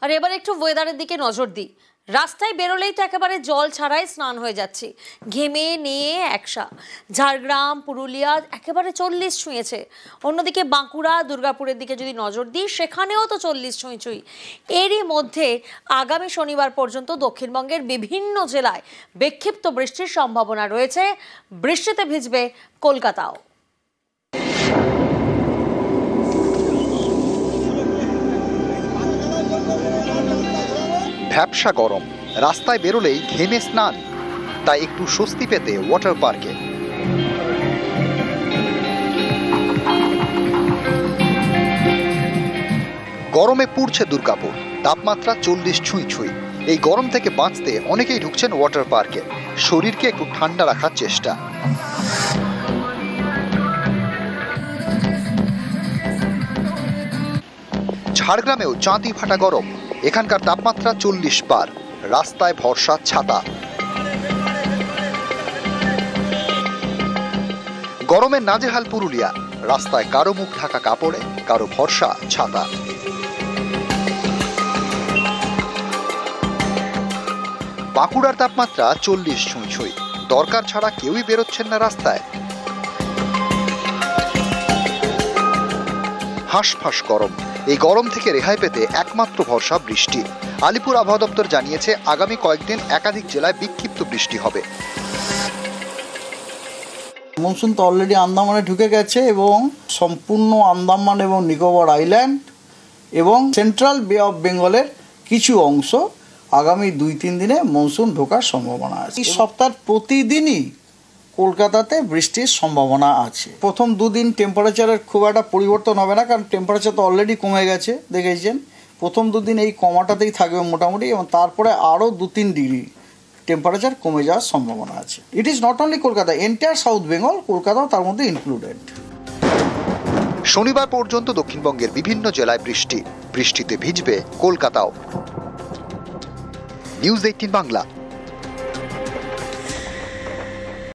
আর এবার একটু ওয়েদারের দিকে নজর দিই। রাস্তায় বেরোলেই তো একেবারে জল ছাড়াই স্নান হয়ে যাচ্ছে, ঘেমে নিয়ে একসা। ঝাড়গ্রাম, পুরুলিয়া একেবারে 40 ছুঁয়েছে। অন্যদিকে বাঁকুড়া, দুর্গাপুরের দিকে যদি নজর দিই, সেখানেও তো 40 ছুঁই। এরই মধ্যে আগামী শনিবার পর্যন্ত দক্ষিণবঙ্গের বিভিন্ন জেলায় বিক্ষিপ্ত বৃষ্টির সম্ভাবনা রয়েছে। বৃষ্টিতে ভিজবে কলকাতাও। ভ্যাপসা গরম, রাস্তায় বেরোলেই ঘেমে স্নান, তাই একটু স্বস্তি পেতে ওয়াটার পার্কে। গরমে পুড়ছে দুর্গাপুর, তাপমাত্রা 40 ছুঁই। এই গরম থেকে বাঁচতে অনেকেই ঢুকছেন ওয়াটার পার্কে, শরীরকে একটু ঠান্ডা রাখার চেষ্টা। ঝাড়গ্রামেও চাঁদি ফাটা গরম, এখানকার তাপমাত্রা 40 পার, রাস্তায় ভরসা ছাতা। গরমে নাজেহাল পুরুলিয়া, রাস্তায় কারো মুখ ঢাকা কাপড়ে, কারো ভরসা ছাতা। বাঁকুড়ার তাপমাত্রা 40 ছুঁই, দরকার ছাড়া কেউই বেরোচ্ছেন না রাস্তায়। হাঁসফাঁস গরম, এই গরম থেকে রেহাই পেতে একমাত্র ভরসা বৃষ্টি। আলিপুর আবহাওয়া দপ্তর জানিয়েছে, আগামী কয়েকদিন একাধিক জেলায় বিক্ষিপ্ত বৃষ্টি হবে। মনসুন তো অলরেডি আন্দামানে ঢুকে গেছে এবং সম্পূর্ণ আন্দামান এবং নিকোবর আইল্যান্ড এবং সেন্ট্রাল বে অফ বেঙ্গলের কিছু অংশ আগামী 2-3 দিনে মনসুন ঢোকার সম্ভাবনা আছে। এই সপ্তাহের প্রতিদিনই কলকাতাতে বৃষ্টির সম্ভাবনা আছে। প্রথম 2 দিন টেম্পারেচারের খুব একটা পরিবর্তন হবে না, কারণ টেম্পারেচার তো অলরেডি কমে গেছে, দেখেছেন। প্রথম 2 দিন এই কমাটাতেই থাকবে মোটামুটি, এবং তারপরে আরও 2-3 ডিগ্রি টেম্পারেচার কমে যাওয়ার সম্ভাবনা আছে। It is not only Kolkata, entire south Bengal, কলকাতাও তার মধ্যে ইনক্লুডেড। শনিবার পর্যন্ত দক্ষিণবঙ্গের বিভিন্ন জেলায় বৃষ্টিতে ভিজবে কলকাতাও। নিউজ 18 বাংলা।